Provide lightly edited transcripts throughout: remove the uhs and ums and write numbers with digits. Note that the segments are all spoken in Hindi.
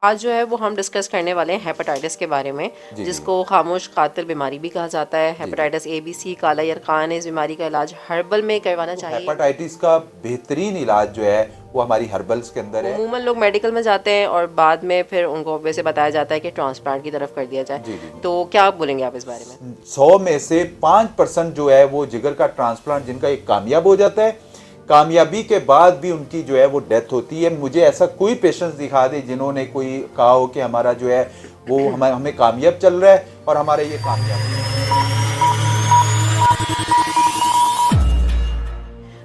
आज जो है वो हम डिस्कस करने वाले हैं हेपेटाइटिस के बारे में, जी जी जिसको खामोश कातिल बीमारी भी कहा जाता है। जी जी। हेपेटाइटिस ए बी सी काला यरकान है। इस बीमारी का इलाज हर्बल में करवाना तो चाहिए। हेपेटाइटिस का बेहतरीन इलाज जो है वो हमारी हर्बल्स के अंदर है। उमूमन लोग मेडिकल में जाते हैं और बाद में फिर उनको वैसे बताया जाता है कि ट्रांसप्लांट की तरफ कर दिया जाए। जी जी। तो क्या बोलेंगे आप इस बारे में? 100 में से 5% जो है वो जिगर का ट्रांसप्लांट जिनका एक कामयाब हो जाता है, कामयाबी के बाद भी उनकी जो है वो डेथ होती है। मुझे ऐसा कोई पेशेंट्स दिखा दे जिन्होंने कोई कहा हो कि हमारा जो है वो हमें कामयाब चल रहा है और हमारा ये कामयाब है।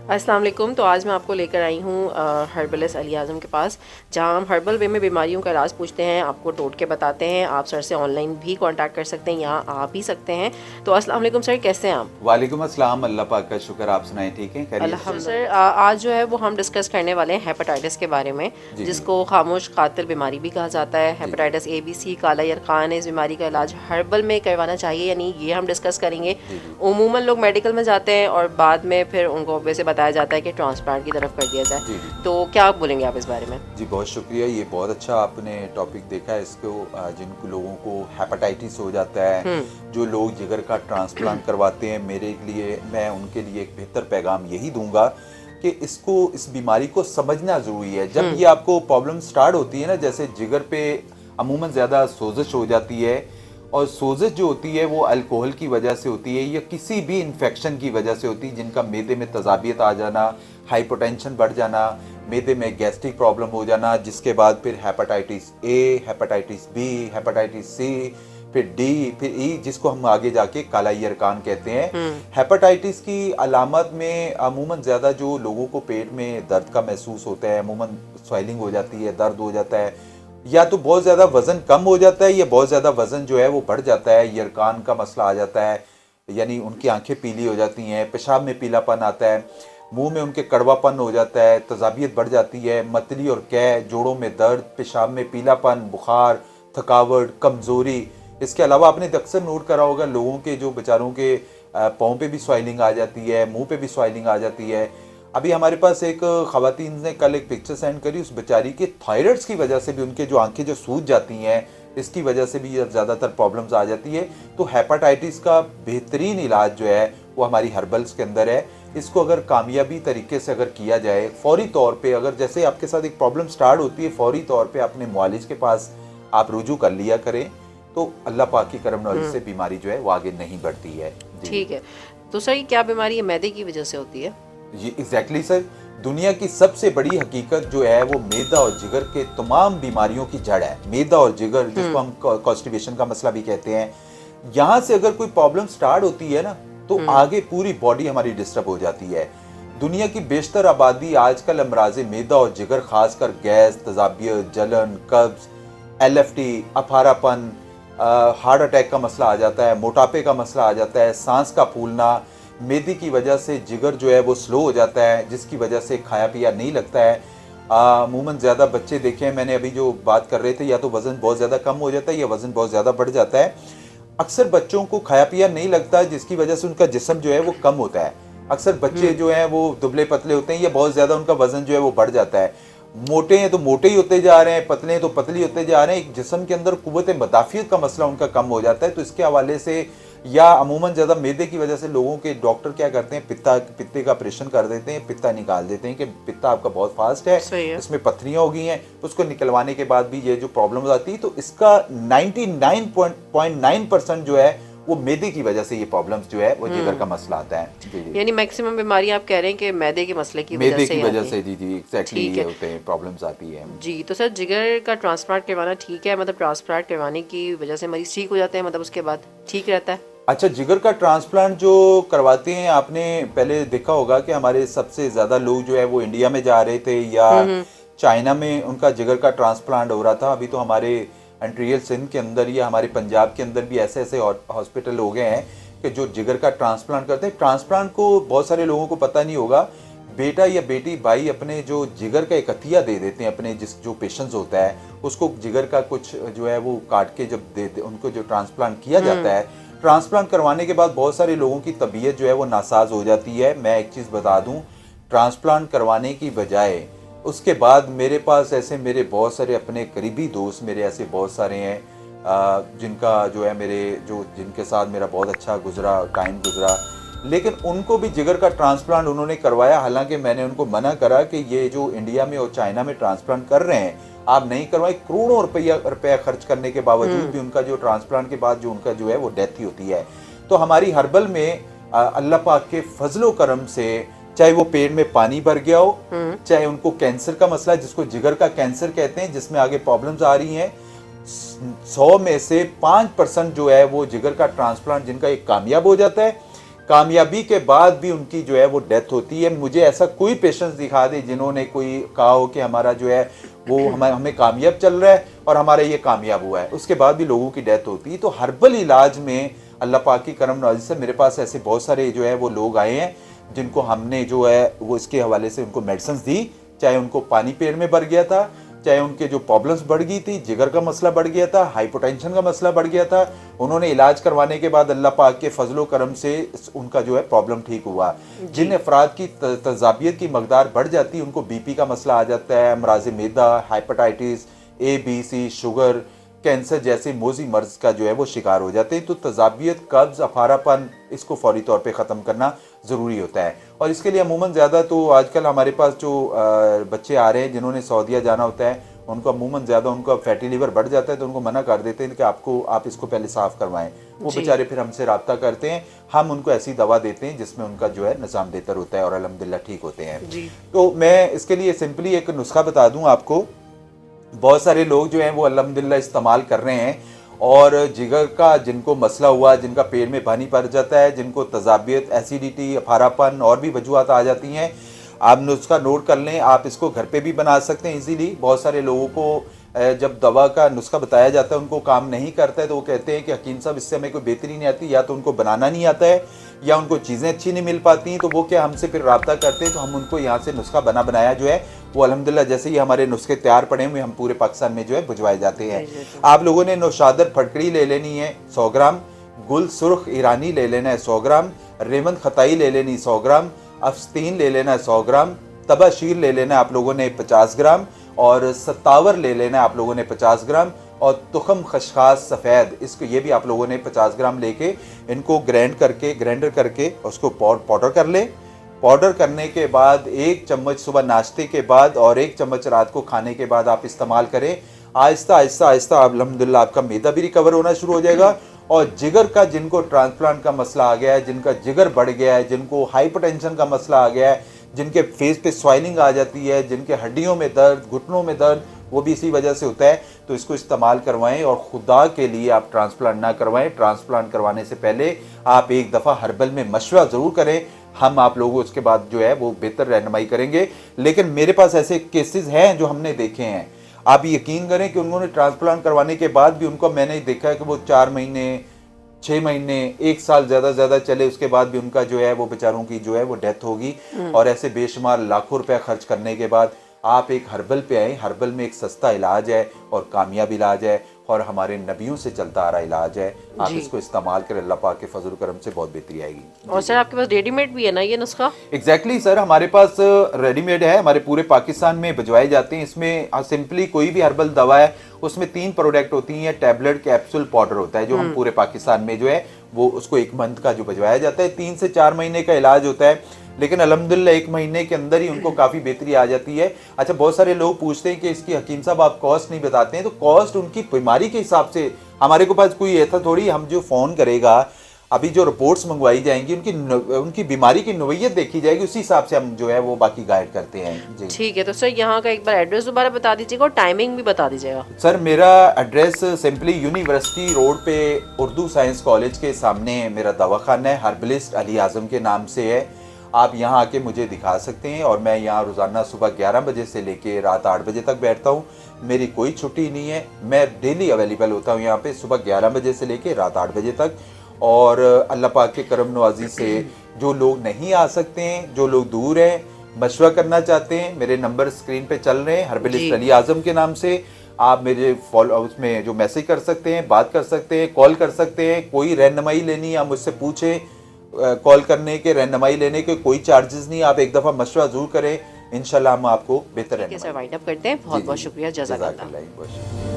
अस्सलाम वालेकुम। तो आज मैं आपको लेकर आई हूँ हर्बलिस्ट अली आज़म के पास, जहाँ हम हर्बल वे में बीमारियों का इलाज पूछते हैं, आपको टोटके बताते हैं। आप सर से ऑनलाइन भी कांटेक्ट कर सकते हैं, यहाँ आ भी सकते हैं। तो अस्सलाम वालेकुम सर, कैसे हैं आप? वालेकुम अस्सलाम, अल्लाह पाक का शुक्र। आप सुनाएं, ठीक है, खैरियत से? अल्हम्दुलिल्लाह। सर आज जो है वो हम डिस्कस करने वाले हैं हेपेटाइटिस के बारे में, जी जी जिसको खामोश कातिल बीमारी भी कहा जाता है। जी हेपेटाइटिस ए बी सी काला यरकान है। इस बीमारी का इलाज हर्बल में करवाना चाहिए या नहीं, ये हम डिस्कस करेंगे। जी जी उमूमन लोग मेडिकल में जाते हैं और बाद में फिर उनको वैसे बताया जाता है कि ट्रांसप्लांट की तरफ कर दिया जाए। जी जी। तो क्या आप बोलेंगे आप इस बारे में? जी बहुत शुक्रिया, ये बहुत अच्छा आपने टॉपिक देखा है। इसको जिन लोगों को हेपेटाइटिस हो जाता है, जो लोग जिगर का ट्रांसप्लांट करवाते हैं, मेरे लिए मैं उनके लिए एक बेहतर पैगाम यही दूंगा कि इस बीमारी को समझना ज़रूरी है। जब ये आपको प्रॉब्लम स्टार्ट होती है ना, जैसे जिगर पे अमूमन ज़्यादा सोजिश हो जाती है, और सोजिश जो होती है वो अल्कोहल की वजह से होती है या किसी भी इन्फेक्शन की वजह से होती है, जिनका मैदे में तजाबियत आ जाना, हाइपोटेंशन बढ़ जाना, मैदे में गैस्ट्रिक प्रॉब्लम हो जाना, जिसके बाद फिर hepatitis A, hepatitis B, hepatitis C, फिर डी, फिर ई, जिसको हम आगे जाके काला यरकान कहते हैं। हेपेटाइटिस की अलामत में अमूमन ज़्यादा जो लोगों को पेट में दर्द का महसूस होता है, अमूमन स्वेलिंग हो जाती है, दर्द हो जाता है, या तो बहुत ज़्यादा वज़न कम हो जाता है या बहुत ज़्यादा वज़न जो है वो बढ़ जाता है, यरकान का मसला आ जाता है, यानी उनकी आंखें पीली हो जाती हैं, पेशाब में पीलापन आता है, मुंह में उनके कड़वापन हो जाता है, तजाबियत बढ़ जाती है, मतली और कै, जोड़ों में दर्द, पेशाब में पीलापन, बुखार, थकावट, कमज़ोरी। इसके अलावा आपने अक्सर नोट करा होगा लोगों के जो बेचारों के पाँव पे भी स्वाइलिंग आ जाती है, मुंह पे भी स्वाइलिंग आ जाती है। अभी हमारे पास एक ख़वातीन ने कल एक पिक्चर सेंड करी, उस बेचारी के थायराइड्स की वजह से भी उनके जो आंखें जो सूज जाती हैं, इसकी वजह से भी ज़्यादातर प्रॉब्लम्स आ जाती है। तो हेपेटाइटिस का बेहतरीन इलाज जो है वो हमारी हर्बल्स के अंदर है। इसको अगर कामयाबी तरीके से अगर किया जाए, फौरी तौर पे, अगर जैसे आपके साथ एक प्रॉब्लम स्टार्ट होती है, फौरी तौर पे अपने मुआलिज के पास आप रुजू कर लिया करें, तो अल्लाह पाक की करम नवाज़ी से बीमारी जो है वो आगे नहीं बढ़ती है। ठीक है। तो सर ये क्या बीमारी है, मैदे की वजह से होती है? ये एग्जैक्टली सर, दुनिया की सबसे बड़ी हकीकत जो है वो मैदा और जिगर के तमाम बीमारियों की जड़ है। मैदा और जिगर, जिसको हम कॉन्स्टिपेशन का मसला भी कहते हैं, यहाँ से अगर कोई प्रॉब्लम स्टार्ट होती है ना, तो आगे पूरी बॉडी हमारी डिस्टर्ब हो जाती है। दुनिया की बेशतर आबादी आजकल अमराज़े मैदा और जिगर, खासकर गैस, तजाबियत, जलन, कब्ज, LFT, अफारापन, हार्ट अटैक का मसला आ जाता है, मोटापे का मसला आ जाता है, सांस का फूलना, मैदे की वजह से जिगर जो है वो स्लो हो जाता है, जिसकी वजह से खाया पिया नहीं लगता है। अमूमन ज़्यादा बच्चे देखे हैं मैंने, अभी जो बात कर रहे थे, या तो वज़न बहुत ज़्यादा कम हो जाता है या वज़न बहुत ज़्यादा बढ़ जाता है। अक्सर बच्चों को खाया पिया नहीं लगता, जिसकी वजह से उनका जिस्म जो है वो कम होता है। अक्सर बच्चे जो हैं वो दुबले पतले होते हैं या बहुत ज़्यादा उनका वज़न जो है वो बढ़ जाता है। मोटे हैं तो मोटे ही होते जा रहे हैं, पतले हैं तो पतले होते जा रहे हैं। एक जिस्म के अंदर कुव्वत मदाफियत का मसला उनका कम हो जाता है। तो इसके हवाले से, या अमूमन ज़्यादा मैदे की वजह से लोगों के डॉक्टर क्या करते हैं, पित्ते का ऑपरेशन कर देते हैं, पित्ता निकाल देते हैं कि पित्ता आपका बहुत फास्ट है, इसमें पथरियाँ हो गई हैं। उसको निकलवाने के बाद भी ये जो प्रॉब्लम्स आती है, तो इसका 99.9% जो है वो मैदे की वजह से ये प्रॉब्लम्स जो है वो जिगर का मसला आता है। जी जी। यानी मैक्सिमम बीमारी आप कह रहे हैं कि मैदे के मसले की मैदे वजह से की वजह से, आती जी जी, एग्जैक्टली ये होते हैं, प्रॉब्लम्स आती है। जी। तो सर जिगर का ट्रांसप्लांट करवाना ठीक है, मतलब ट्रांसप्लांट करवाने की वजह से मरीज ठीक हो जाते हैं, मतलब उसके बाद ठीक रहता है? अच्छा, जिगर का ट्रांसप्लांट जो करवाते हैं, आपने पहले देखा होगा कि हमारे सबसे ज़्यादा लोग जो है वो इंडिया में जा रहे थे या चाइना में उनका जिगर का ट्रांसप्लांट हो रहा था। अभी तो हमारे एंट्रियल सिंध के अंदर या हमारे पंजाब के अंदर भी ऐसे ऐसे हॉस्पिटल हो गए हैं कि जो जिगर का ट्रांसप्लांट करते हैं। ट्रांसप्लांट को बहुत सारे लोगों को पता नहीं होगा, बेटा या बेटी, भाई अपने जो जिगर का एक अतिया दे देते हैं अपने जो पेशेंट्स होता है उसको, जिगर का कुछ जो है वो काट के जब दे उनको जो ट्रांसप्लांट किया जाता है, ट्रांसप्लांट करवाने के बाद बहुत सारे लोगों की तबीयत जो है वो नासाज हो जाती है। मैं एक चीज़ बता दूं, ट्रांसप्लांट करवाने की बजाय उसके बाद मेरे पास ऐसे मेरे बहुत सारे अपने करीबी दोस्त मेरे ऐसे बहुत सारे हैं जिनका जो है जिनके साथ मेरा बहुत अच्छा टाइम गुजरा, लेकिन उनको भी जिगर का ट्रांसप्लांट उन्होंने करवाया। हालांकि मैंने उनको मना करा कि ये जो इंडिया में और चाइना में ट्रांसप्लांट कर रहे हैं आप नहीं करवाएं। करोड़ों रुपया खर्च करने के बावजूद भी उनका जो ट्रांसप्लांट के बाद जो उनका जो है वो डेथ ही होती है। तो हमारी हर्बल में अल्लाह पाक के फजलो करम से, चाहे वो पेट में पानी भर गया हो, चाहे उनको कैंसर का मसला जिसको जिगर का कैंसर कहते हैं जिसमें आगे प्रॉब्लम्स आ रही हैं, 100 में से 5% जो है वो जिगर का ट्रांसप्लांट जिनका एक कामयाब हो जाता है। कामयाबी के बाद भी उनकी जो है वो डेथ होती है। मुझे ऐसा कोई पेशेंट दिखा दे जिन्होंने कोई कहा हो कि हमारा जो है वो हमें कामयाब चल रहा है और हमारा ये कामयाब हुआ है, उसके बाद भी लोगों की डेथ होती है। तो हर्बल इलाज में अल्लाह पाक की करम नवाजी से मेरे पास ऐसे बहुत सारे जो है वो लोग आए हैं जिनको हमने जो है वो इसके हवाले से उनको मेडिसिन दी, चाहे उनको पानी पेट में भर गया था, चाहे उनके जो प्रॉब्लम्स बढ़ गई थी, जिगर का मसला बढ़ गया था, हाइपोटेंशन का मसला बढ़ गया था, उन्होंने इलाज करवाने के बाद अल्लाह पाक के फजलो करम से उनका जो है प्रॉब्लम ठीक हुआ। जिन अफराद की तजाबियत की मकदार बढ़ जाती है, उनको बीपी का मसला आ जाता है, अमराज मैदा, हाइपेटाइटिस ABC, शुगर, कैंसर जैसे मोजी मर्ज का जो है वो शिकार हो जाते हैं। तो तजाबियत, कब्ज, अफारापन, इसको फौरी तौर पे ख़त्म करना ज़रूरी होता है। और इसके लिए अमूमन ज़्यादा तो आजकल हमारे पास जो बच्चे आ रहे हैं जिन्होंने सऊदीया जाना होता है, उनको अमूमन ज़्यादा उनका फैटी लीवर बढ़ जाता है तो उनको मना कर देते हैं कि आप इसको पहले साफ़ करवाएं। वो बेचारे फिर हमसे रब्ता करते हैं, हम उनको ऐसी दवा देते हैं जिसमें उनका जो है निज़ाम बेहतर होता है और अल्हम्दुलिल्लाह ठीक होते हैं। तो मैं इसके लिए सिंपली एक नुस्खा बता दूँ आपको। बहुत सारे लोग जो हैं वो अल्हम्दुलिल्लाह इस्तेमाल कर रहे हैं और जिगर का जिनको मसला हुआ, जिनका पेट में पानी पड़ जाता है, जिनको तजाबियत, एसिडिटी, अफारापन और भी वजूहात आ जाती हैं, आप नुस्खा नोट कर लें। आप इसको घर पे भी बना सकते हैं इजीली। बहुत सारे लोगों को जब दवा का नुस्खा बताया जाता है उनको काम नहीं करता है तो वो कहते हैं कि हकीम साहब इससे हमें कोई बेहतरी नहीं आती, या तो उनको बनाना नहीं आता है या उनको चीज़ें अच्छी नहीं मिल पाती, तो वो क्या हमसे फिर रब्ता करते हैं। तो हम उनको यहाँ से नुस्खा बनाया जो है वो अल्हम्दुलिल्लाह जैसे ही हमारे नुस्खे तैयार पड़े हुए हम पूरे पाकिस्तान में जो है भिजवाए जाते हैं। आप लोगों ने नौशादर फटकड़ी ले लेनी है 100 ग्राम, गुल सुर्ख ईरानी ले लेना है 100 ग्राम, रेमंद खताई ले लेनी 100 ग्राम, अफ्स्तीन ले लेना है 100 ग्राम, तबाशीर ले लेना है आप लोगों ने 50 ग्राम, और सत्तावर ले लेना है आप लोगों ने 50 ग्राम, और तुखम खशखास सफ़ेद इसको ये भी आप लोगों ने 50 ग्राम लेके इनको ग्राइंडर करके उसको पाउडर कर लें। पाउडर करने के बाद 1 चम्मच सुबह नाश्ते के बाद और 1 चम्मच रात को खाने के बाद आप इस्तेमाल करें। आहिस्ता आहिस्ता अल्हम्दुलिल्लाह आपका मैदा भी रिकवर होना शुरू हो जाएगा। और जिगर का जिनको ट्रांसप्लांट का मसला आ गया है, जिनका जिगर बढ़ गया है, जिनको हाइपरटेंशन का मसला आ गया है, जिनके फेस पे स्वाइलिंग आ जाती है, जिनके हड्डियों में दर्द, घुटनों में दर्द, वो भी इसी वजह से होता है, तो इसको इस्तेमाल करवाएं। और खुदा के लिए आप ट्रांसप्लांट ना करवाएं। ट्रांसप्लांट करवाने से पहले आप एक दफ़ा हर्बल में मशवरा ज़रूर करें। हम आप लोगों उसके बाद जो है वो बेहतर रहनुमाई करेंगे। लेकिन मेरे पास ऐसे केसेस हैं जो हमने देखे हैं, आप यकीन करें कि उन्होंने ट्रांसप्लांट करवाने के बाद भी उनको मैंने देखा है कि वो 4 महीने, 6 महीने, 1 साल ज़्यादा चले, उसके बाद भी उनका जो है वो बेचारों की जो है वो डेथ होगी। और ऐसे बेशुमार लाखों रुपया खर्च करने के बाद आप एक हर्बल पे आए। हर्बल में एक सस्ता इलाज है और कामयाब इलाज है और हमारे नबियों से चलता आ रहा इलाज है। आप इसको इस्तेमाल करें, अल्लाह पाक के फजल करम से बहुत बेहतरी आएगी। और सर आपके पास रेडीमेड भी है ना ये नुस्खा? एग्जैक्टली सर, हमारे पास रेडीमेड है, हमारे पूरे पाकिस्तान में भिजवाए जाते हैं। इसमें सिंपली कोई भी हर्बल दवा है उसमें 3 प्रोडक्ट होती हैं, टैबलेट, कैप्सूल, पाउडर होता है, जो हम पूरे पाकिस्तान में जो है वो उसको 1 मंथ का जो भिजवाया जाता है। 3 से 4 महीने का इलाज होता है, लेकिन अल्हम्दुलिल्लाह 1 महीने के अंदर ही उनको काफ़ी बेहतरी आ जाती है। अच्छा, बहुत सारे लोग पूछते हैं कि इसकी हकीम साहब आप कॉस्ट नहीं बताते हैं, तो कॉस्ट उनकी बीमारी के हिसाब से, हमारे को पास कोई ऐसा थोड़ी, हम जो फ़ोन करेगा अभी जो रिपोर्ट्स मंगवाई जाएंगी उनकी बीमारी की नोयत देखी जाएगी, उसी हिसाब से हम जो है वो बाकी गाइड करते हैं जी। ठीक है, तो सर यहाँ का एक बार एड्रेस दोबारा बता दीजिएगा और टाइमिंग भी बता दीजिएगा। सर मेरा एड्रेस सिंपली यूनिवर्सिटी रोड पे उर्दू साइंस कॉलेज के सामने मेरा दवाखाना है, हर्बलिस्ट अली आज़म के नाम से है। आप यहाँ आके मुझे दिखा सकते हैं और मैं यहाँ रोज़ाना सुबह 11 बजे से लेके रात 8 बजे तक बैठता हूँ। मेरी कोई छुट्टी नहीं है, मैं डेली अवेलेबल होता हूँ यहाँ पे सुबह 11 बजे से लेके रात 8 बजे तक। और अल्लाह पाक के करम नवाजी से जो लोग नहीं आ सकते हैं, जो लोग दूर हैं, मशवरा करना चाहते हैं, मेरे नंबर स्क्रीन पे चल रहे हैं हर्बलिस्ट अली आज़म के नाम से। आप मेरे उसमें जो मैसेज कर सकते हैं, बात कर सकते हैं, कॉल कर सकते हैं। कोई रहनुमाई लेनी है मुझसे पूछें, कॉल करने के, रहनुमाई लेने के कोई चार्जेस नहीं। आप एक दफ़ा मशवरा ज़रूर करें, इंशाल्लाह हम आपको बेहतर ठीक है सर, वाइंड अप करते हैं। बहुत बहुत शुक्रिया, जज़ाकल्लाह। जज़ाकल्लाह बहुत शुक्रिया।